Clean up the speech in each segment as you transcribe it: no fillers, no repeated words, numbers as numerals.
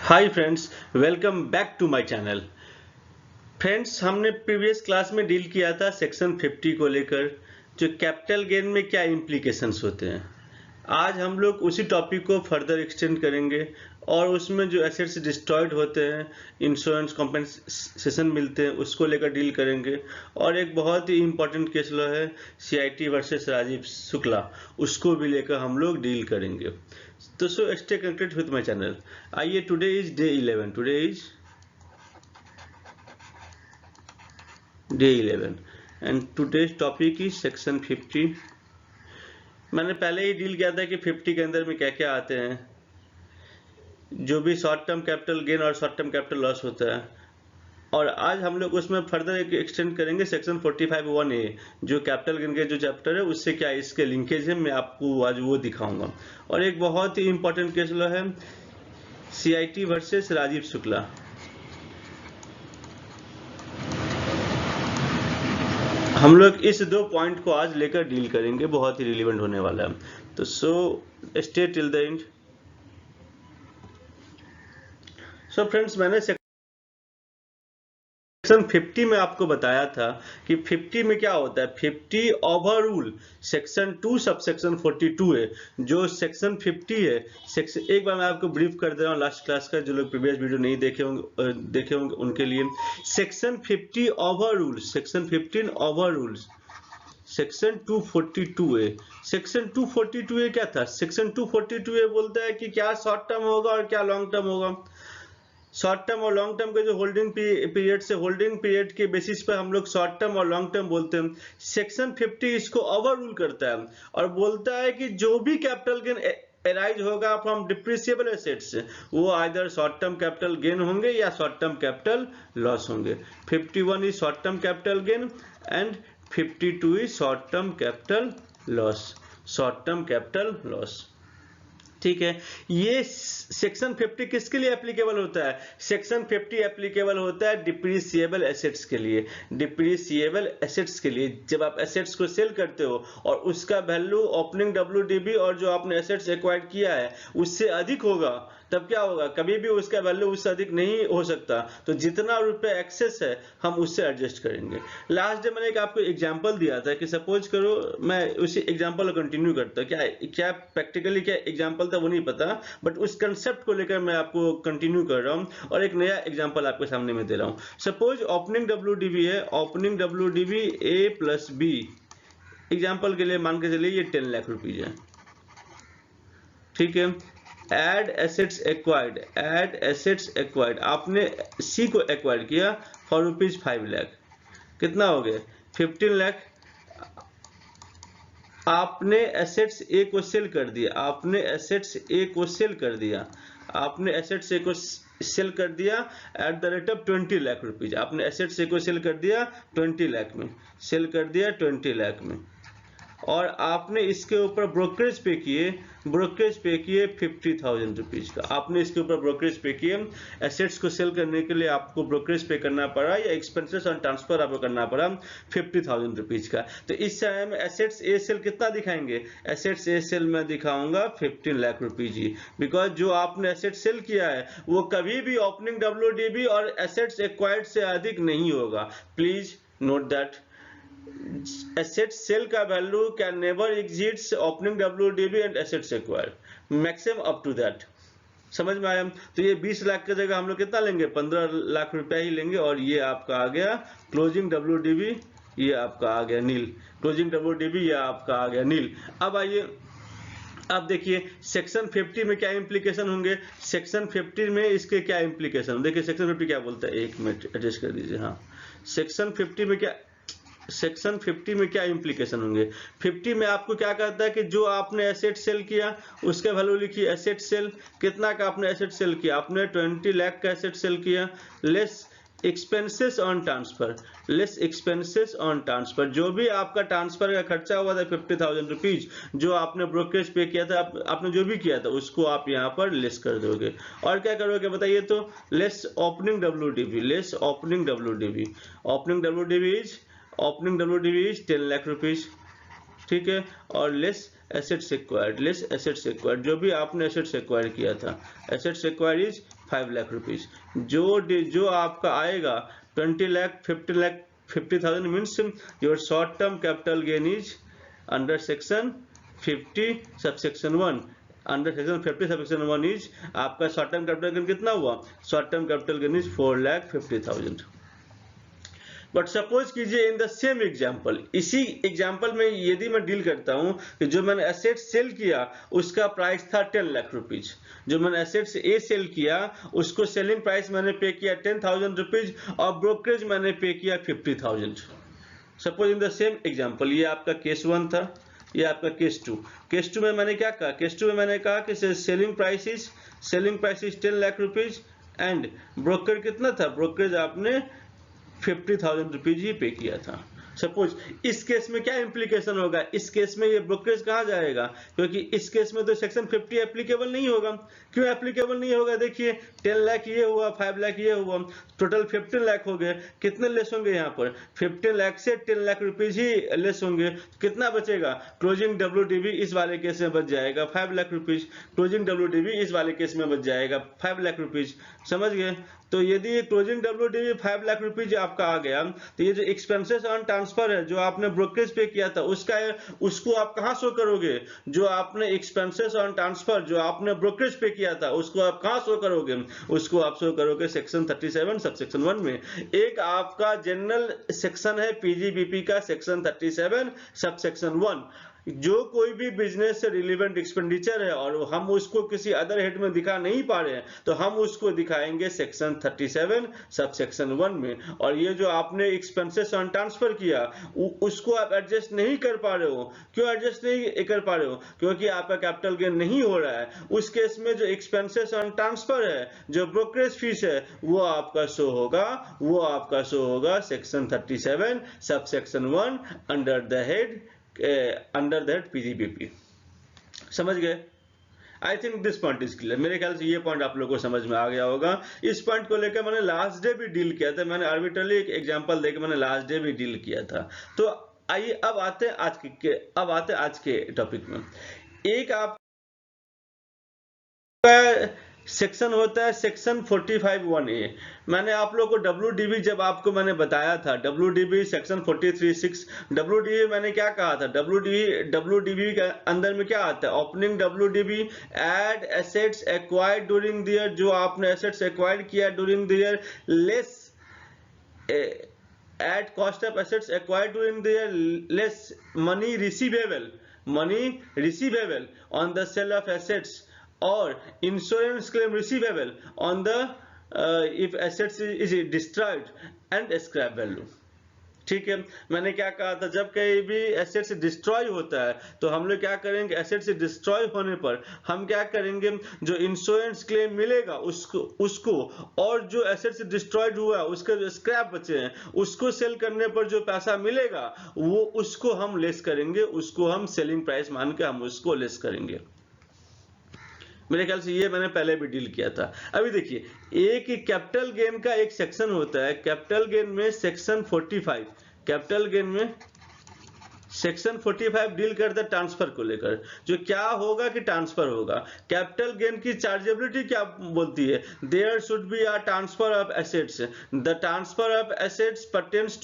Hi friends, welcome back to my channel. Friends, हमने previous class में deal किया था सेक्शन 50 को लेकर, जो कैपिटल गेन में क्या इम्प्लीकेशंस होते हैं। आज हम लोग उसी टॉपिक को फर्दर एक्सटेंड करेंगे और उसमें जो एसेट्स डिस्ट्रॉयड होते हैं, इंश्योरेंस कॉम्पेंसेशन मिलते हैं, उसको लेकर डील करेंगे। और एक बहुत ही इम्पोर्टेंट केस लो है CIT वर्सेस राजीव शुक्ला, उसको भी लेकर हम लोग डील करेंगे। तो so stay connected with my channel. आइए, today is day 11। Today is day 11 and today's topic is section 50। मैंने पहले ही डील किया था कि 50 के अंदर में क्या क्या आते हैं, जो भी शॉर्ट टर्म कैपिटल गेन और शॉर्ट टर्म कैपिटल लॉस होता है। और आज हम लोग उसमें फर्दर एक एक्सटेंड करेंगे सेक्शन 45(1)(a), जो कैपिटल गेन के जो चैप्टर है उससे क्या इसके लिंकेज है, मैं आपको आज वो दिखाऊंगा। और एक बहुत ही इंपॉर्टेंट केस लो है CIT वर्सेस राजीव शुक्ला। हम लोग इस दो पॉइंट को आज लेकर डील करेंगे, बहुत ही रिलेवेंट होने वाला है। तो so stay till the end. So friends, मैंने सेक्शन 50 में आपको बताया था कि 50 में क्या होता है। 50 ओवररूल सेक्शन 2 सबसेक्शन 42 है। जो सेक्शन 50 है, सेक्शन एक बार मैं आपको ब्रीफ कर दे रहा हूँ लास्ट क्लास का, जो लोग प्रीवियस वीडियो नहीं देखे होंगे उनके लिए। Section 50 overrule, section 15 overrule section 242 है। सेक्शन 242 है क्या था? सेक्शन 242 है बोलता है कि क्या शॉर्ट टर्म होगा और क्या लॉन्ग टर्म होगा। शॉर्ट टर्म और लॉन्ग टर्म के जो होल्डिंग पीरियड से, होल्डिंग पीरियड के बेसिस पर हम लोग शॉर्ट टर्म और लॉन्ग टर्म बोलते हैं। सेक्शन 50 इसको ओवररूल करता है और बोलता है कि जो भी कैपिटल गेन एराइज होगा फ्रॉम डिप्रिसिएबल एसेट्स, वो either short term capital gain होंगे या शॉर्ट टर्म कैपिटल लॉस होंगे। 51 is short term capital gain and 52 is short term capital loss, short term capital loss. ठीक है, ये सेक्शन 50 किसके लिए एप्लीकेबल होता है? सेक्शन 50 एप्लीकेबल होता है डिप्रिसिएबल एसेट्स के लिए। डिप्रिसिएबल एसेट्स के लिए जब आप एसेट्स को सेल करते हो और उसका वैल्यू ओपनिंग WDV और जो आपने एसेट्स एक्वायर्ड किया है उससे अधिक होगा, तब क्या होगा? कभी भी उसका वैल्यू उससे अधिक नहीं हो सकता, तो जितना रुपए एक्सेस है हम उससे एडजस्ट करेंगे। लास्ट डे मैंने एक आपको एग्जांपल दिया था कि सपोज करो, मैं उसी एग्जांपल को कंटिन्यू करता, क्या प्रैक्टिकली क्या एग्जांपल था वो नहीं पता, बट उस कंसेप्ट को लेकर मैं आपको कंटिन्यू कर रहा हूं और एक नया एग्जांपल आपके सामने में दे रहा हूं। सपोज ओपनिंग WDV है, opening WDV A + B। Example के लिए मान के चलिए ये 10 लाख रुपीज है। ठीक है, add assets acquired, add assets acquired, आपने C को एक्वायर किया फॉर ₹5 लाख। कितना हो गया? 15 लाख। आपने एसेट्स A को सेल कर दिया, आपने एसेट्स A को सेल कर दिया, आपने एसेट्स A को सेल कर दिया at the rate of 20 lakh rupees. आपने एसेट्स A को सेल कर दिया 20 लाख में, सेल कर दिया 20 लाख में, और आपने इसके ऊपर ब्रोकरेज पे किए, 50,000 रुपीज का आपने इसके ऊपर ब्रोकरेज पे किए। एसेट्स को सेल करने के लिए आपको ब्रोकरेज पे करना पड़ा या एक्सपेंसेस और ट्रांसफर आपको करना पड़ा 50,000 रुपीज का। तो इस समय में एसेट्स ए सेल कितना दिखाएंगे? एसेट्स ए सेल में दिखाऊंगा 15 लाख रुपीज ही, बिकॉज जो आपने एसेट सेल किया है वो कभी भी ओपनिंग WDV और एसेट्स एक्वायर्ड से अधिक नहीं होगा। Please note that asset sale का value can never exceeds opening WDV and assets acquired, maximum up to that। समझ में आया? तो ये 20 लाख की जगह हम लोग कितना लेंगे? 15 लाख रुपया ही लेंगे, और ये आपका आ गया क्लोजिंग WDV, ये आपका आ गया नील। क्लोजिंग WDV ये आपका आ गया नील। अब आइए, अब देखिए सेक्शन 50 में क्या इंप्लीकेशन होंगे। सेक्शन 50 में इसके क्या इंप्लीकेशन, देखिए सेक्शन 50 क्या बोलता है, एक मिनट एडजस्ट कर दीजिए। हाँ, सेक्शन 50 में क्या, सेक्शन 50 में क्या इंप्लीकेशन होंगे? 50 में आपको क्या कहता है कि जो आपने एसेट सेल किया उसका वैल्यू लिखिए। एसेट सेल कितना का आपने एसेट सेल किया? आपने 20 लाख का एसेट सेल किया, less expenses on transfer, less expenses on transfer, जो भी आपका ट्रांसफर का खर्चा हुआ था 50,000 रुपीज, जो आपने ब्रोकरेज पे किया था, आपने जो भी किया था उसको आप यहाँ पर लेस कर दोगे। और क्या करोगे बताइए? तो less opening WDV, less opening WDV, opening WDV is, opening WDV is 10 lakh rupees. ठीक है, और less assets acquired, less assets acquired, जो भी आपने एसेट्स एक्वायर किया था, assets acquired is 5 lakh rupees. जो आपका आएगा 20 lakh 50 lakh 50,000 means your short term capital gain is under section 50 subsection 1। Under section 50 subsection 1 is आपका शॉर्ट टर्म कैपिटल गेन कितना हुआ? Short term capital gain is 4,50,000। But suppose कीजिए in the same example, इसी example में यदि मैं डील करता हूं कि जो मैंने एसेट सेल किया उसका प्राइस था 10 लाख रुपीज, जो मैंने एसेट्स ए सेल किया उसको सेलिंग प्राइस मैंने पे किया 10,000 रुपीज और ब्रोकरेज मैंने पे किया 50,000। Suppose in the same example, ये आपका केस 1 था, ये आपका केस 2। केस 2 में मैंने क्या कहा? केस 2 में मैंने कहा कि selling price is 10 lakh rupees and broker कितना था? ब्रोकरेज आपने 50,000 रुपीज ही पे किया था। सपोज इस केस में क्या इंप्लीकेशन होगा? इस केस में ये ब्रोकरेज कहाँ जाएगा? क्योंकि इस केस में तो सेक्शन 50 एप्लीकेबल नहीं होगा। क्यों एप्लीकेबल नहीं होगा? देखिए 10 लाख ये हुआ, 5 लाख ये हुआ, टोटल 15 लाख हो गए। कितने लेस होंगे यहाँ पर? 15 लाख से 10 लाख रुपीज ही लेस होंगे। कितना बचेगा? क्लोजिंग WDV इस वाले केस में बच जाएगा 5 लाख रुपीज। क्लोजिंग WDV इस वाले केस में बच जाएगा 5 लाख रुपीज। समझ गए? तो यदि क्लोजिंग WDV 5 लाख रुपीज आपका आ गया तो ये जो एक्सपेंसेस ऑन ट्रांसफर है जो आपने ब्रोकरेज पे किया था उसको आप कहाँ शो करोगे? जो आपने एक्सपेंसेस ऑन ट्रांसफर जो आपने ब्रोकरेज पे किया था उसको आप कहाँ शो करोगे? उसको आप शो करोगे सेक्शन 37 सबसेक्शन 1 में। एक आपका जनरल सेक्शन है PGBP का सेक्शन 37 सबसेक्शन 1। जो कोई भी बिजनेस से रिलेवेंट एक्सपेंडिचर है और हम उसको किसी अदर हेड में दिखा नहीं पा रहे हैं तो हम उसको दिखाएंगे सेक्शन 37 सबसेक्शन 1 में। और ये जो आपने एक्सपेंसेस ऑन ट्रांसफर किया उसको आप एडजस्ट नहीं कर पा रहे हो। क्यों एडजस्ट नहीं कर पा रहे हो? क्योंकि आपका कैपिटल गेन नहीं हो रहा है। उस केस में जो एक्सपेंसेस ऑन ट्रांसफर है, जो ब्रोकरेज फीस है, वो आपका शो होगा section 37 subsection 1 under the head PGBP। समझ गए? I think this point is clear. मेरे ख्याल से ये पॉइंट आप लोगों को समझ में आ गया होगा। इस पॉइंट को लेकर मैंने लास्ट डे भी डील किया था। मैंने आर्बिट्रली एक एग्जांपल देकर मैंने लास्ट डे भी डील किया था। तो आइए अब आते हैं आज के टॉपिक में। एक आप सेक्शन होता है सेक्शन 45(1)(a)। मैंने आप लोगों को WDV जब आपको मैंने बताया था, WDV सेक्शन 43(6). WDV मैंने क्या कहा था? WDV के अंदर में क्या आता है? Opening WDV add assets acquired during the year, जो आपने एसेट्स एक्वायर्ड किया during the year, less add cost of assets acquired during the year, less money receivable on the sale of assets or insurance claim receivable on the if assets is destroyed and scrap value। ठीक है, मैंने क्या कहा था? जब कहीं भी assets destroy होता है तो हम लोग क्या करेंगे? एसेट्स डिस्ट्रॉय होने पर हम क्या करेंगे? जो इंश्योरेंस क्लेम मिलेगा उसको और जो एसेट्स डिस्ट्रॉयड हुआ है उसके जो स्क्रैप बचे हैं उसको सेल करने पर जो पैसा मिलेगा वो उसको हम लेस करेंगे, उसको हम सेलिंग प्राइस मान के हम उसको लेस करेंगे। मेरे ख्याल से ये मैंने पहले भी डील किया था। अभी देखिए, एक कैपिटल गेन का एक सेक्शन होता है। कैपिटल गेन में सेक्शन 45, कैपिटल गेन में सेक्शन 45 डील करता है ट्रांसफर को लेकर। जो क्या होगा कि ट्रांसफर होगा। कैपिटल गेन की चार्जेबिलिटी क्या बोलती है? There should be a transfer of assets. The transfer of assets pertains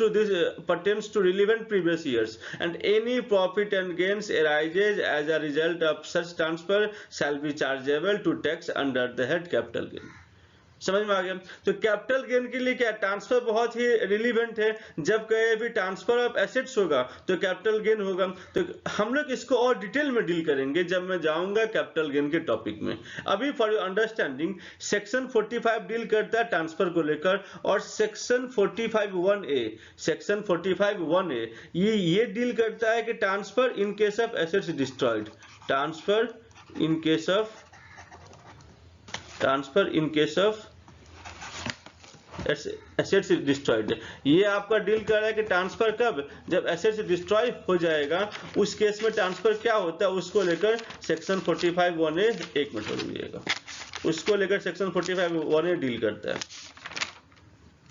to relevant previous years and any profit and gains arises as a result of such transfer shall be chargeable to tax under the head capital gain। समझ में आ गया? तो capital gain के लिए क्या transfer बहुत ही relevant है। जब कहीं भी ट्रांसफर ऑफ एसेट्स होगा तो कैपिटल गेन होगा। तो हम लोग इसको और डिटेल में डील करेंगे जब मैं जाऊंगा कैपिटल गेन के टॉपिक में। अभी for your understanding section 45 deal करता है ट्रांसफर को लेकर और सेक्शन 45(1)(a) ये डील करता है कि transfer in case of assets destroyed. Transfer in case of assets destroyed. ये आपका डील कर रहा है कि ट्रांसफर कब? जब एसेट्स डिस्ट्रॉय हो जाएगा उस केस में ट्रांसफर क्या होता है उसको लेकर सेक्शन 45(1)(a), एक मिनट रुकिएगा, उसको लेकर सेक्शन 45(1)(a) डील करता है।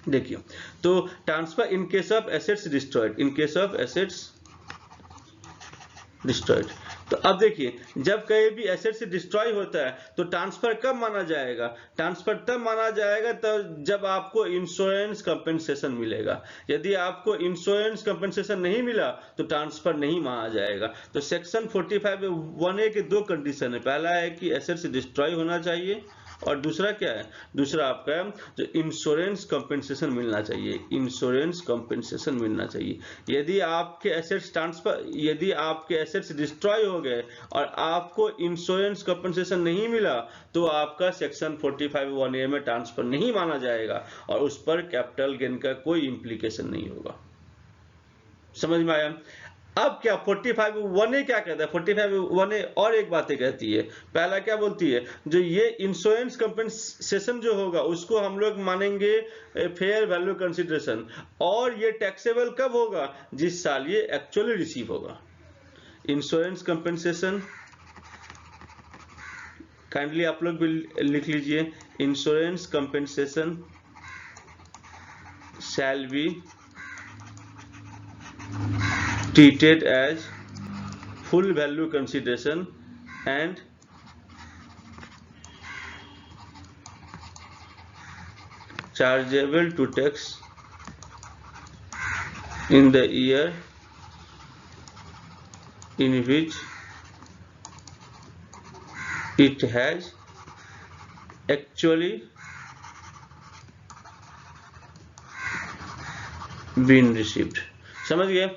देखिए, तो transfer in case of assets destroyed, in case of assets destroyed तो अब देखिए जब कहीं भी एसेट से डिस्ट्रॉय होता है तो ट्रांसफर कब माना जाएगा? ट्रांसफर तब माना जाएगा तब जब आपको इंश्योरेंस कंपेंसेशन मिलेगा। यदि आपको इंश्योरेंस कंपेंसेशन नहीं मिला तो ट्रांसफर नहीं माना जाएगा। तो सेक्शन 45(1)(a) के दो कंडीशन है। पहला है कि एसेट से डिस्ट्रॉय होना चाहिए और दूसरा क्या है? दूसरा आपका जो इंश्योरेंस कंपेंसेशन मिलना चाहिए, इंश्योरेंस कंपेंसेशन मिलना चाहिए। यदि आपके एसेट्स डिस्ट्रॉय हो गए और आपको इंश्योरेंस कंपेंसेशन नहीं मिला तो आपका सेक्शन 45(1)(a) में ट्रांसफर नहीं माना जाएगा और उस पर कैपिटल गेन का कोई इंप्लीकेशन नहीं होगा। समझ में आया? अब क्या 45(1)(a) क्या कहता है? 45(1)(a) और एक बातें कहती है। पहला क्या बोलती है? जो ये इंश्योरेंस कंपेंसेशन जो होगा उसको हम लोग मानेंगे फेयर वैल्यू कंसिडरेशन, और ये टैक्सेबल कब होगा? जिस साल ये एक्चुअली रिसीव होगा। इंश्योरेंस कंपेंसेशन काइंडली आप लोग भी लिख लीजिए, insurance compensation shall be treated as full value consideration and chargeable to tax in the year in which it has actually been received। समझ गए?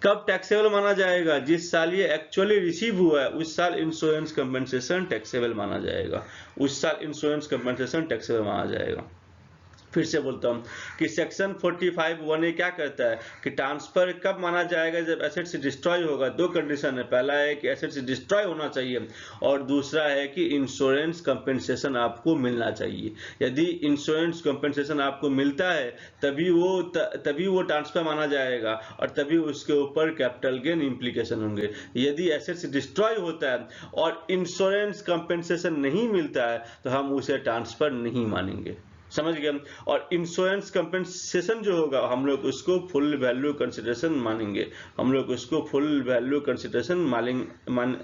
कब टैक्सेबल माना जाएगा? जिस साल ये एक्चुअली रिसीव हुआ है उस साल इंश्योरेंस कंपेंसेशन टैक्सेबल माना जाएगा, उस साल इंश्योरेंस कंपेंसेशन टैक्सेबल माना जाएगा। फिर से बोलता हूं कि सेक्शन 45(1)(a) क्या कहता है कि ट्रांसफर कब माना जाएगा? जब एसेट से डिस्ट्रॉय होगा। दो कंडीशन है, पहला है कि एसेट से डिस्ट्रॉय होना चाहिए और दूसरा है कि इंश्योरेंस कंपेंसेशन आपको मिलना चाहिए। यदि इंश्योरेंस कंपेंसेशन आपको मिलता है तभी वो ट्रांसफर माना जाएगा और तभी उसके ऊपर कैपिटल गेन इंप्लीकेशन होंगे। यदि एसेट से डिस्ट्रॉय होता है और इंश्योरेंस कंपेंसेशन नहीं मिलता है तो हम उसे ट्रांसफर नहीं मानेंगे। समझ गए? और इंश्योरेंस कंपेंसेशन जो होगा हम लोग उसको फुल वैल्यू कंसिडरेशन मानेंगे, हम लोग उसको फुल वैल्यू कंसिडरेशन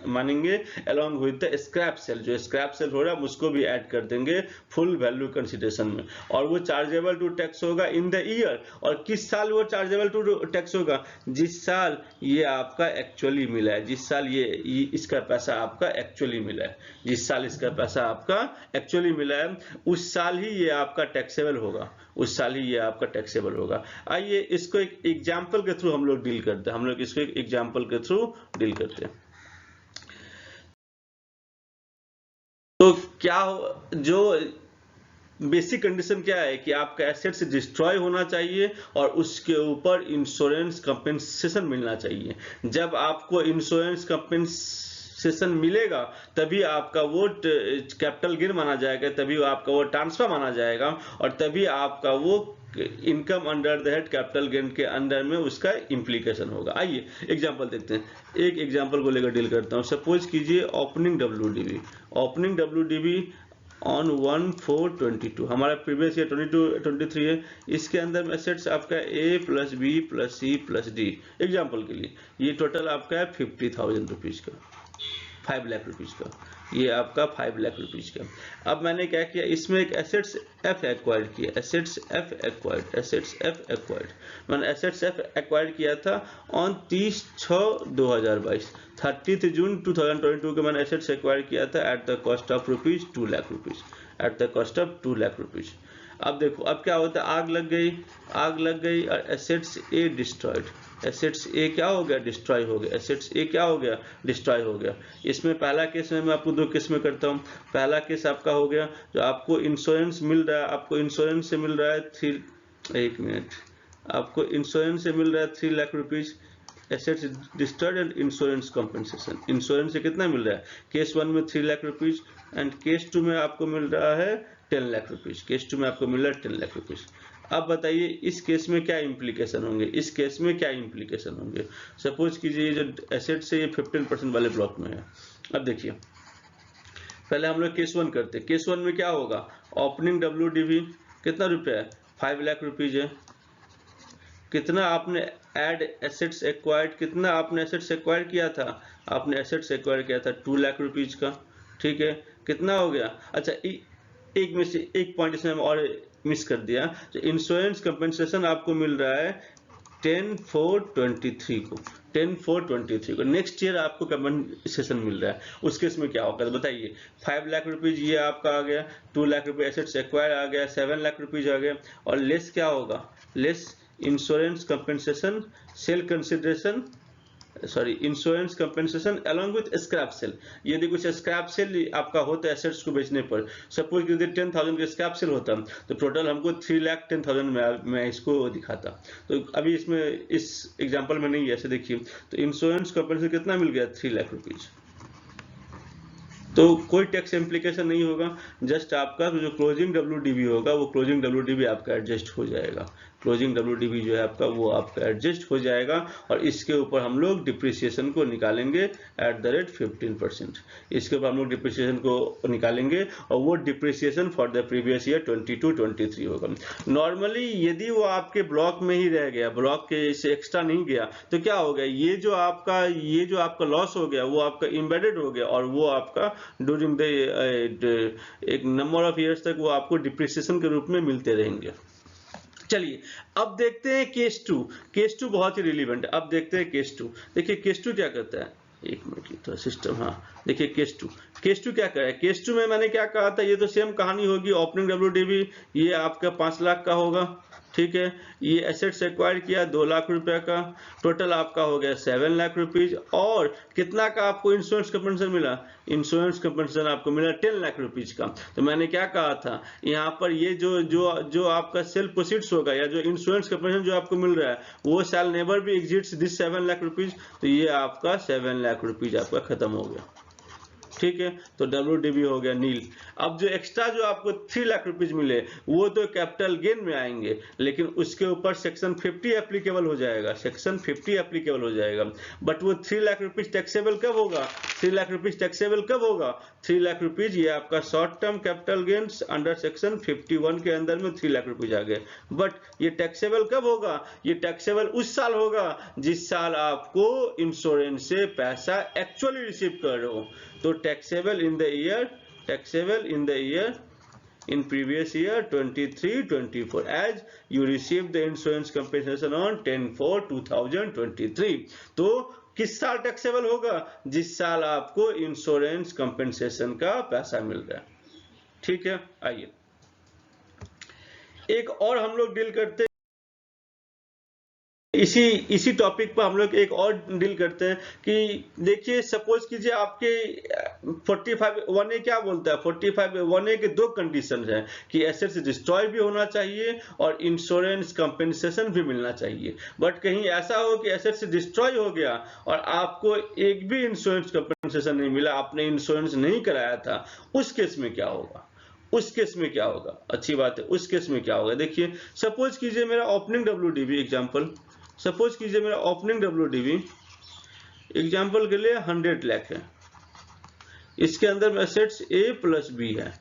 मानेंगे along with the scrap sale. जो स्क्रैप सेल हो रहा है उसको भी ऐड कर देंगे फुल वैल्यू कंसिडरेशन में। और वो चार्जेबल टू टैक्स होगा इन द ईयर। और किस साल वो चार्जेबल टू टैक्स होगा? जिस साल ये आपका एक्चुअली मिला है, जिस साल ये इसका पैसा आपका एक्चुअली मिला है, जिस साल इसका पैसा आपका एक्चुअली मिला है उस साल ही ये आपका टैक्सेबल होगा, उस साल ही ये आपका टैक्सेबल होगा। आइए इसको एक एग्जांपल के थ्रू हम लोग डील करते हैं, हम लोग इसको एक एग्जांपल के थ्रू डील करते हैं। तो क्या जो बेसिक कंडीशन क्या है कि आपका एसेट्स डिस्ट्रॉय होना चाहिए और उसके ऊपर इंश्योरेंस कंपेंसेशन मिलना चाहिए। जब आपको इंश्योरेंस कंपेंसेशन मिलेगा तभी आपका वो कैपिटल गेन माना जाएगा, तभी आपका वो ट्रांसफर माना जाएगा और तभी आपका वो income under the head capital gain के अंडर में उसका इम्प्लीकेशन होगा। आइए एग्जांपल देखते हैं, एक एग्जांपल को लेकर डील करता हूं। सपोज कीजिए ओपनिंग डब्ल्यूडीबी ऑन 1/4/22, हमारा प्रीवियस ईयर 22-23 है। इसके अंदर में एसेट्स आपका A plus B plus C plus D। Example के लिए ये टोटल आपका है 50,000 रुपीज का, 5 लाख रुपीज का, ये आपका 5 लाख रुपीज का। अब मैंने क्या किया, इसमें एक एसेट्स F एक्वायर्ड किया, एसेट्स F एक्वायर्ड मैंने एसेट्स F एक्वायर्ड किया था ऑन 30/6/2022, 30 जून 2022 को मैंने एसेट्स एक्वायर किया था at the cost of rupees 2 lakh rupees, at the cost of 2 lakh rupees. अब देखो अब क्या होता है, आग लग गई और एसेट्स ए डिस्ट्रॉयड, एसेट्स ए क्या हो गया, डिस्ट्रॉय हो गया, एसेट्स ए क्या हो गया, डिस्ट्रॉय हो गया। इसमें पहला केस में मैं आपको दो केस में करता हूँ। पहला केस आपका हो गया जो आपको इंश्योरेंस मिल रहा है, आपको इंश्योरेंस से मिल रहा है 3 lakh rupees, assets destroyed and insurance compensation. Insurance से कितना मिल रहा है, केस 1 में 3 लाख रुपीज एंड केस 2 में आपको मिल रहा है 10 लाख रुपीज, केस 2 में आपको मिल रहा है 10 लाख रुपीज। अब बताइए इस केस में क्या इंप्लीकेशन होंगे, इस केस में क्या इंप्लीकेशन होंगे। सपोज कीजिए जो एसेट से ये 15% वाले ब्लॉक में है। अब देखिए पहले हम लोग केस 1 करते हैं। केस 1 में क्या होगा, ओपनिंग डब्ल्यूडीवी कितना रुपया है, 5 लाख रुपीज है। कितना आपने ऐड एसेट्स एक्वायर्ड, कितना आपने एसेट्स एक्वायर किया था, आपने एसेट्स एक्वायर किया था 2 लाख रुपीज का, ठीक है, कितना हो गया। अच्छा एक में से एक पॉइंट इसमें और मिस कर दिया, तो इंश्योरेंस कंपनसेशन आपको मिल रहा है 10/4/23 को, 10/4/23 को नेक्स्ट ईयर आपको कंपनसेशन मिल रहा है। उस केस में क्या होगा तो बताइए, 5 लाख रुपीज ये आपका आ गया, 2 लाख रुपए एसेट्स एक्वायर आ गया, 7 लाख रुपीज आ गया, और लेस क्या होगा, less insurance compensation sale consideration, sorry insurance compensation along with scrap sale. यदि कुछ स्क्रैप सेल आपका होता है एसेट्स को बेचने पर, सपोज यदि 10,000 का स्क्रैप सेल होता तो टोटल हमको 3,10,000 में मैं इसको दिखाता। तो अभी इसमें इस एग्जांपल में नहीं है, ऐसे देखिए, तो इंश्योरेंस कंपनसेशन कितना मिल गया, 3 लाख रुपीज। तो कोई टैक्स इम्प्लीकेशन नहीं होगा, जस्ट आपका जो क्लोजिंग WDV होगा वो क्लोजिंग WDV आपका एडजस्ट हो जाएगा, क्लोजिंग WDV जो है आपका वो आपका एडजस्ट हो जाएगा, और इसके ऊपर हम लोग डिप्रिसिएशन को निकालेंगे एट द रेट 15%। इसके ऊपर हम लोग डिप्रिसिएशन को निकालेंगे और वो depreciation for the previous year 22-23 होगा। नॉर्मली यदि वो आपके ब्लॉक में ही रह गया, ब्लॉक के से एक्स्ट्रा नहीं गया, तो क्या हो गया, ये जो आपका लॉस हो गया वो आपका इम्बेडेड हो गया, और वो आपका ड्यूरिंग द एक नंबर ऑफ ईयर्स तक वो आपको डिप्रिसिएशन के रूप में मिलते रहेंगे। चलिए अब देखते हैं केस 2। केस 2 बहुत ही रिलीवेंट है। अब देखते हैं केस 2। देखिए केस 2 क्या करता है, एक मिनट तो सिस्टम, हाँ देखिए केस 2 क्या करे। केस 2 में मैंने क्या कहा था, ये तो सेम कहानी होगी, ओपनिंग WDV ये आपका 5 लाख का होगा, ठीक है, ये एसेट्स एक्वायर किया 2 लाख रुपए का, टोटल आपका हो गया 7 लाख रुपीज, और कितना का आपको इंश्योरेंस कंपनसेशन मिला, इंश्योरेंस कंपनसेशन आपको मिला 10 लाख रुपीज का। तो मैंने क्या कहा था, यहाँ पर ये जो आपका सेल प्रोसीड्स होगा या जो इंश्योरेंस कंपनसेशन जो आपको मिल रहा है वो शैल never be exits this 7 lakh rupees. तो ये आपका 7 लाख रुपीज आपका खत्म हो गया, ठीक है, तो WDV हो गया नील। अब जो एक्स्ट्रा जो आपको 3 लाख रुपीज मिले वो तो कैपिटल गेन में आएंगे, लेकिन उसके ऊपर सेक्शन 50 एप्लीकेबल हो जाएगा, सेक्शन 50 एप्लीकेबल हो जाएगा। बट वो 3 लाख रुपीज टैक्सेबल कब होगा, 3 लाख रुपीज टैक्सेबल कब होगा, 3 लाख रुपीज ये आपका short term capital gains under section 51 के अंदर में 3 लाख रुपीज आ गए। बट ये टैक्सेबल कब होगा, ये टैक्सेबल उस साल होगा जिस साल आपको इंश्योरेंस से पैसा एक्चुअली रिसीव कर रहे हो। तो taxable in the year in previous year 23-24 as you receive the insurance compensation on 10/4/2023। तो किस साल टैक्सेबल होगा, जिस साल आपको इंश्योरेंस कंपेंसेशन का पैसा मिल रहा है, ठीक है। आइए एक और हम लोग डील करते हैं, इसी टॉपिक पर हम लोग एक और डील करते हैं कि देखिए सपोज कीजिए आपके 45(1)(a) क्या बोलता है, 45(1)(a) के दो कंडीशन है कि एसेट्स डिस्ट्रॉय भी होना चाहिए और इंश्योरेंस कंपेंसेशन भी मिलना चाहिए। बट कहीं ऐसा हो कि एसेट्स डिस्ट्रॉय हो गया और आपको एक भी इंश्योरेंस कंपेंसेशन नहीं मिला, आपने इंश्योरेंस नहीं कराया था, उस केस में क्या होगा, उस केस में क्या होगा, अच्छी बात है, उस केस में क्या होगा। देखिए सपोज कीजिए मेरा ओपनिंग WDV एग्जांपल, सपोज कीजिए मेरा ओपनिंग WDV एग्जांपल के लिए 100 लाख है, इसके अंदर में एसेट्स A + B है।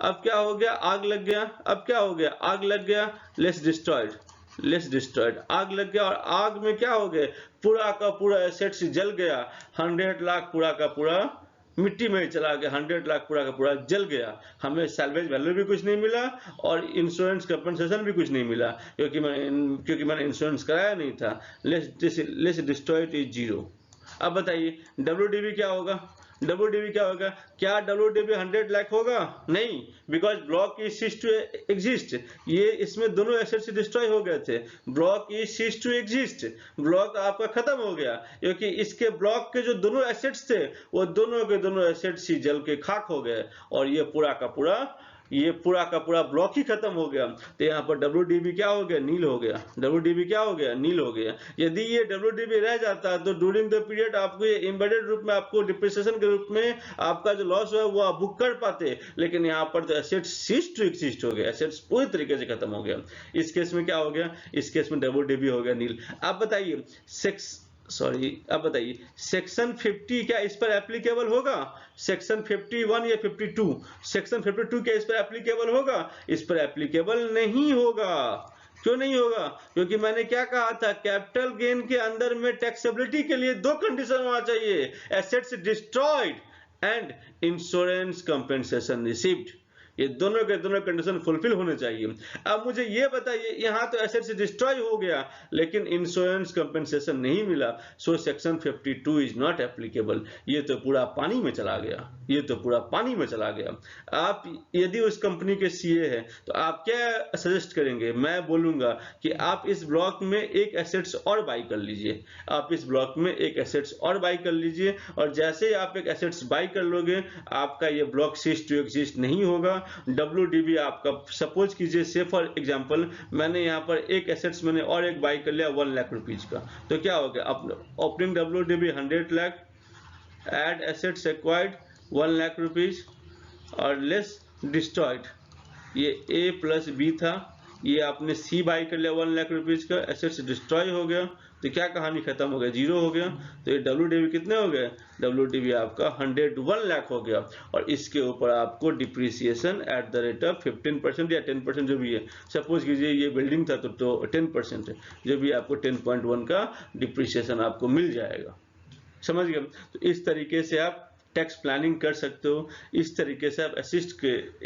अब क्या हो गया, आग लग गया, अब क्या हो गया, आग लग गया, लेस डिस्ट्रॉयड, आग लग गया और आग में क्या हो गया, पूरा का पूरा एसेट्स जल गया, 100 लाख पूरा का पूरा मिट्टी में चला गया, 100 लाख पूरा का पूरा जल गया, हमें सैल्वेज वैल्यू भी कुछ नहीं मिला और इंश्योरेंस कंपनसेशन भी कुछ नहीं मिला क्योंकि मैंने इंश्योरेंस कराया नहीं था। Less destroyed is 0। अब बताइए WDV क्या होगा, WDV क्या होगा, क्या WDV 100 लाख होगा, नहीं, because block is ceased to exist, ये इसमें दोनों एसेट्स डिस्ट्रॉय हो गए थे, block is ceased to exist, block आपका खत्म हो गया क्योंकि इसके ब्लॉक के जो दोनों एसेट्स थे वो दोनों के दोनों एसेट्स ही जल के खाक हो गए और ये पूरा का पूरा ब्लॉक ही खत्म हो गया। तो यहाँ पर WDV क्या हो गया, नील हो गया, WDV क्या हो गया, नील हो गया। यदि ये WDV रह जाता तो ड्यूरिंग द पीरियड आपको ये एम्बेडेड रूप में आपको डिप्रिसिएशन के रूप में आपका जो लॉस है वो आप बुक कर पाते, लेकिन यहाँ पर तो एसेट्स सीज्ड टू एग्जिस्ट हो गया, एसेट्स पूरी तरीके से खत्म हो गया। इस केस में क्या हो गया, इस केस में WDV हो गया नील। अब बताइए सेक्शन 50 क्या इस पर एप्लीकेबल होगा, सेक्शन 51 या 52, सेक्शन 52 क्या इस पर एप्लीकेबल होगा, इस पर एप्लीकेबल नहीं होगा, क्यों नहीं होगा? क्योंकि मैंने क्या कहा था, कैपिटल गेन के अंदर में टैक्सेबिलिटी के लिए दो कंडीशन होना चाहिए, assets destroyed and insurance compensation received. ये दोनों के दोनों कंडीशन फुलफिल होने चाहिए। अब मुझे ये बताइए, यहाँ तो एसेट्स डिस्ट्रॉय हो गया लेकिन इंश्योरेंस कंपेंसेशन नहीं मिला, so section 52 is not applicable. ये तो पूरा पानी में चला गया, ये तो पूरा पानी में चला गया। आप यदि उस कंपनी के सीए हैं तो आप क्या सजेस्ट करेंगे? मैं बोलूंगा कि आप इस ब्लॉक में एक एसेट्स और बाई कर लीजिए, आप इस ब्लॉक में एक एसेट्स और बाई कर लीजिए, और जैसे ही आप एक एसेट्स बाई कर लोगे आपका ये ब्लॉक सीज टू एग्जिस्ट नहीं होगा। WDB आपका, सपोज कीजिए से फॉर एग्जांपल मैंने यहाँ पर एक एसेट्स मैंने और एक बाई कर लिया 1 लाख रुपीज का, तो क्या हो गया, opening WDB 100 lakh, add assets acquired 1 lakh rupees और लेस डिस्ट्रॉयड, ये A प्लस B था, ये आपने C बाई कर लिया 1 लाख रुपीज का, एसेट्स डिस्ट्रॉय हो गया, तो क्या कहानी खत्म हो गया, जीरो हो गया। तो ये WDB कितने हो गए, WDB आपका 101 लाख हो गया, और इसके ऊपर आपको depreciation at the rate of 15% या 10% जो भी है, सपोज कीजिए ये बिल्डिंग था तो 10% है, जो भी आपको 10.1 का डिप्रिसिएशन आपको मिल जाएगा। समझ गए? तो इस तरीके से आप टैक्स प्लानिंग कर सकते हो, इस तरीके से आप असिस्ट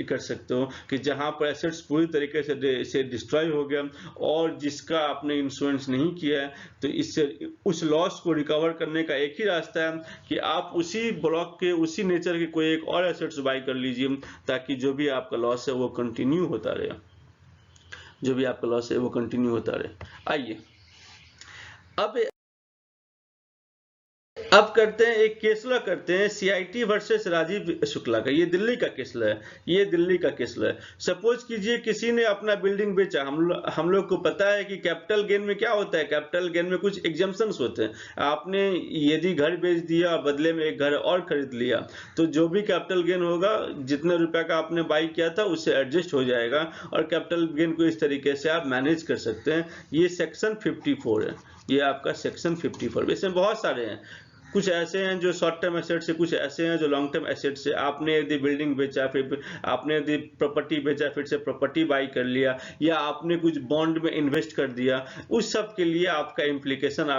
कर सकते हो कि जहां पर एसेट्स पूरी तरीके से डिस्ट्रॉय हो गया और जिसका आपने इंश्योरेंस नहीं किया है, तो इससे उस लॉस को रिकवर करने का एक ही रास्ता है कि आप उसी ब्लॉक के उसी नेचर के कोई एक और एसेट्स बाई कर लीजिए, ताकि जो भी आपका लॉस है वो कंटिन्यू होता रहे, जो भी आपका लॉस है वो कंटिन्यू होता रहे। आइए अब करते हैं एक केस लॉ करते हैं, CIT वर्सेस राजीव शुक्ला का। ये दिल्ली का केस लॉ है, ये दिल्ली का केस लॉ है। सपोज कीजिए किसी ने अपना बिल्डिंग बेचा, हम लोग को पता है कि कैपिटल गेन में क्या होता है, कैपिटल गेन में कुछ एग्जम्पशंस होते हैं। आपने यदि घर बेच दिया बदले में एक घर और खरीद लिया, तो जो भी कैपिटल गेन होगा, जितने रुपए का आपने बाई किया था उससे एडजस्ट हो जाएगा, और कैपिटल गेन को इस तरीके से आप मैनेज कर सकते हैं। ये सेक्शन 54 है, ये आपका सेक्शन 54। इसमें बहुत सारे हैं, कुछ ऐसे हैं जो शॉर्ट टर्म एसेट्स है, कुछ ऐसे हैं जो लॉन्ग टर्म एसेट्स है। आपने यदि बिल्डिंग बेचा, फिर आपने यदि प्रॉपर्टी बेचा, फिर से प्रॉपर्टी बाई कर लिया, या आपने कुछ बॉन्ड में इन्वेस्ट कर दिया, उस सब के लिए आपका इम्प्लीकेशन,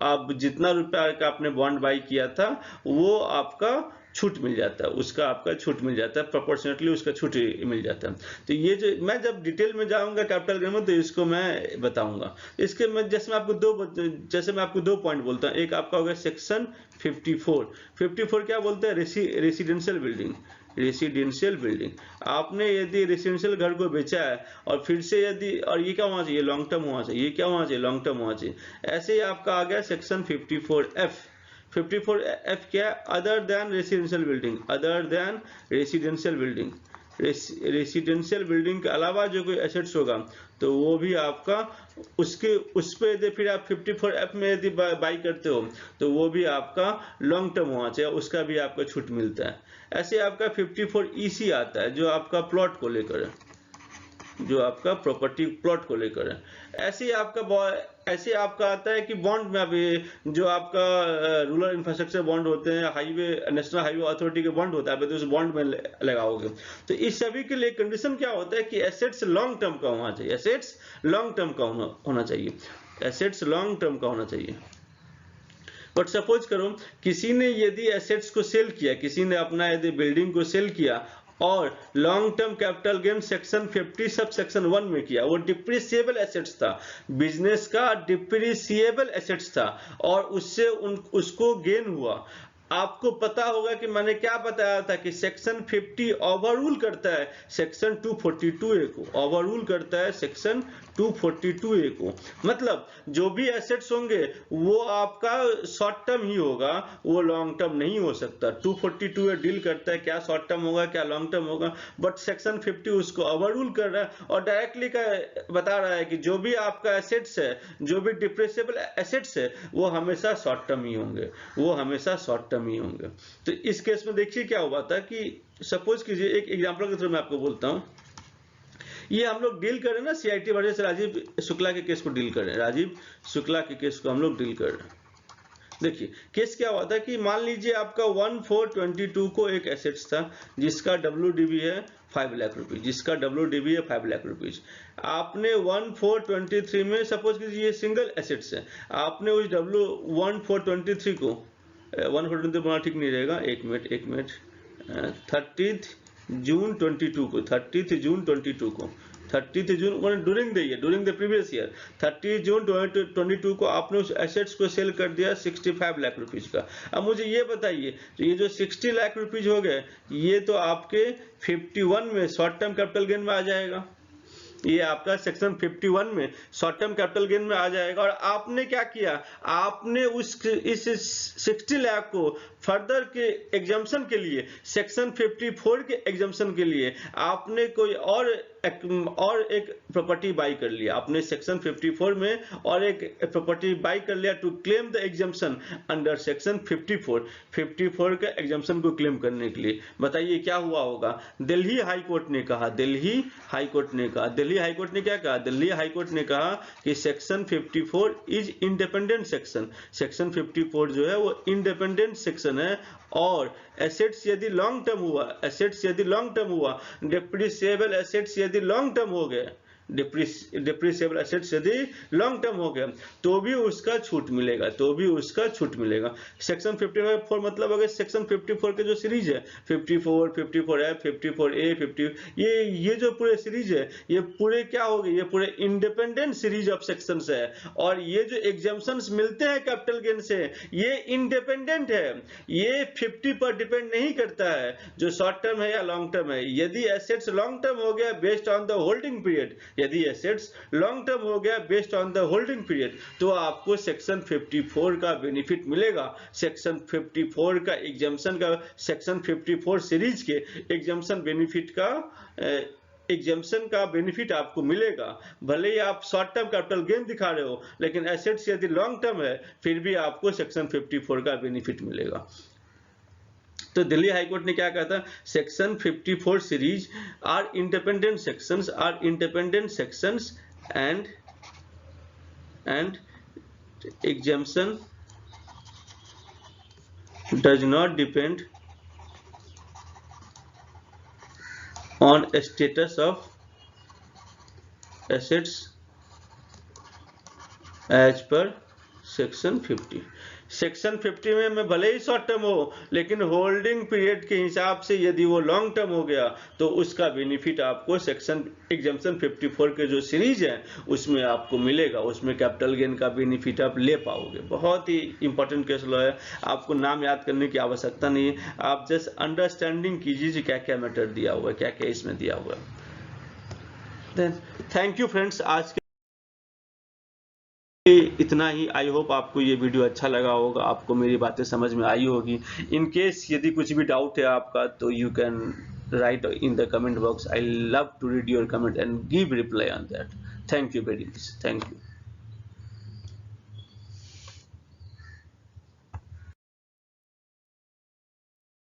आप जितना रुपया का आपने बॉन्ड बाई किया था वो आपका छूट मिल जाता है, उसका आपका छूट मिल जाता है, प्रोपोर्शनेटली उसका छूट मिल जाता है। तो ये जो मैं जब डिटेल में जाऊंगा कैपिटल गेन में तो इसको मैं बताऊंगा। इसके मैं जैसे मैं आपको दो पॉइंट बोलता हूँ। एक आपका हो गया सेक्शन 54 क्या बोलते हैं, रेसिडेंशियल बिल्डिंग, रेसिडेंशियल बिल्डिंग। आपने यदि रेसिडेंशियल घर को बेचा है और फिर से यदि, और ये क्या होना चाहिए, लॉन्ग टर्म होना चाहिए, ये क्या होना चाहिए, लॉन्ग टर्म होना चाहिए। ऐसे ही आपका आ गया सेक्शन 54F। 54F क्या है, other than residential building, other than residential building, residential building के अलावा जो कोई एसेट्स होगा तो वो भी आपका उस पे यदि फिर आप 54F में यदि बाई करते हो तो वो भी आपका लॉन्ग टर्म होना चाहिए, उसका भी आपका छूट मिलता है। ऐसे आपका 54EC आता है जो आपका प्लॉट को लेकर है, जो आपका प्रॉपर्टी प्लॉट को लेकर है। ऐसे आपका आता है कि बॉन्ड में अभी जो आपका रूरल इंफ्रास्ट्रक्चर बॉन्ड होते हैं, हाईवे, नेशनल हाईवे अथॉरिटी के बॉन्ड होता है, तो उस बॉन्ड में लगाओगे। तो इस सभी के लिए कंडीशन क्या होता है कि एसेट्स लॉन्ग टर्म का होना चाहिए, एसेट्स लॉन्ग टर्म का होना चाहिए, एसेट्स लॉन्ग टर्म का होना चाहिए। बट सपोज करो किसी ने यदि एसेट्स को सेल किया, किसी ने अपना यदि बिल्डिंग को सेल किया और long term capital gain section 50 sub section 1 में किया, वो डिप्रिसिएबल एसेट्स था, बिजनेस का डिप्रिसिएबल एसेट्स था, और उससे उसको गेन हुआ। आपको पता होगा कि मैंने क्या बताया था कि सेक्शन 50 ओवररूल करता है सेक्शन 242A को, ओवररूल करता है सेक्शन 242A को। मतलब जो भी एसेट्स होंगे वो आपका शॉर्ट टर्म ही होगा, वो लॉन्ग टर्म नहीं हो सकता। 242A डील करता है क्या शॉर्ट टर्म होगा क्या लॉन्ग टर्म होगा, बट सेक्शन 50 उसको ओवररूल कर रहा है और डायरेक्टली बता रहा है कि जो भी आपका एसेट्स है, जो भी डिप्रेसिबल एसेट्स है, वो हमेशा शॉर्ट टर्म ही होंगे, वो हमेशा शॉर्ट टर्म ही होंगे। तो इस केस में देखिए क्या हुआ था कि सपोज कीजिए, एक एग्जांपल के थ्रू मैं आपको बोलता हूं, ये हम लोग डील कर रहे हैं ना CIT वर्सेस राजीव शुक्ला के केस को डील कर रहे हैं, राजीव शुक्ला के केस को हम लोग डील कर रहे हैं। देखिए केस क्या हुआ था कि मान लीजिए आपका 1422 को एक एसेट्स था जिसका WDB है 5 लाख रुपीज, जिसका WDV है 5 लाख रुपीज। आपने 1423 में सपोज कीजिए ये सिंगल एसेट्स है, आपने उस W1423 को 143 बना ठीक नहीं रहेगा, एक मिनट 30 जून 22 को 30 जून 22 को 30 जून ड्यूरिंग द प्रीवियस ईयर 30 जून 2022 को आपने उस एसेट्स को सेल कर दिया 65 लाख रुपीज का। अब मुझे ये बताइए, तो ये जो 60 लाख रुपीज हो गए, ये तो आपके 51 में शॉर्ट टर्म कैपिटल गेन में आ जाएगा, ये आपका सेक्शन 51 में शॉर्ट टर्म कैपिटल गेन में आ जाएगा। और आपने क्या किया, आपने इस 60 लाख को फर्दर के एग्जाम्पशन के लिए, सेक्शन 54 के एग्जाम्पशन के लिए आपने कोई और एक प्रॉपर्टी बाई कर लिया, आपने सेक्शन 54 में और एक प्रॉपर्टी बाई कर लिया to claim the exemption under section 54 के एग्जाम्पशन को क्लेम करने के लिए। बताइए क्या हुआ होगा। दिल्ली हाई कोर्ट ने कहा, दिल्ली हाई कोर्ट ने क्या कहा, दिल्ली हाई कोर्ट ने कहा कि section 54 is independent section, section 54 जो है वो इंडिपेंडेंट सेक्शन है, और एसेट्स यदि लॉन्ग टर्म हुआ, डिप्रिसिएबल एसेट्स यदि लॉन्ग टर्म हो गए, डिप्रिसिएबल एसेट्स यदि लॉन्ग टर्म हो गया तो भी उसका छूट मिलेगा, सेक्शन 54 मतलब अगर सेक्शन 54 के जो सीरीज है 54, 54F, 54A, 50, ये जो पूरे सीरीज है, ये पूरे क्या हो गए, ये पूरे इंडिपेंडेंट सीरीज ऑफ सेक्शंस है। और ये जो एग्जाम्पशंस मिलते हैं कैपिटल गेन से, ये इंडिपेंडेंट है, ये 50 पर डिपेंड नहीं करता है जो शॉर्ट टर्म है या लॉन्ग टर्म है। यदि एसेट्स लॉन्ग टर्म हो गया based on the holding period, यदि एसेट्स लॉन्ग टर्म हो गया based on the holding period, तो आपको सेक्शन 54 का बेनिफिट मिलेगा। सेक्शन 54 का एग्जाम्पशन का, सेक्शन 54 सीरीज के एग्जाम्पशन का बेनिफिट आपको मिलेगा। भले ही आप शॉर्ट टर्म कैपिटल गेन दिखा रहे हो, लेकिन एसेट्स यदि लॉन्ग टर्म है फिर भी आपको सेक्शन 54 का बेनिफिट मिलेगा। तो दिल्ली हाईकोर्ट ने क्या कहा था, section 54 series are independent sections and exemption does not depend on status of assets as per section 50। Section 50 में भले ही शॉर्ट टर्म हो, लेकिन होल्डिंग पीरियड के हिसाब से यदि वो लॉन्ग टर्म हो गया तो उसका बेनिफिट आपको सेक्शन एग्जाम्पशन 54 के जो सीरीज है उसमें आपको मिलेगा, उसमें कैपिटल गेन का बेनिफिट आप ले पाओगे। बहुत ही इंपॉर्टेंट केस लॉ है, आपको नाम याद करने की आवश्यकता नहीं है, आप जस्ट अंडरस्टैंडिंग कीजिए क्या क्या मैटर दिया हुआ है, क्या क्या इसमें दिया हुआ है। थैंक यू फ्रेंड्स, आज के इतना ही। आई होप आपको ये वीडियो अच्छा लगा होगा, आपको मेरी बातें समझ में आई होगी। इन केस यदि कुछ भी डाउट है आपका तो you can write in the comment box. I love to read your comment and give reply on that. Thank you very much, thank you.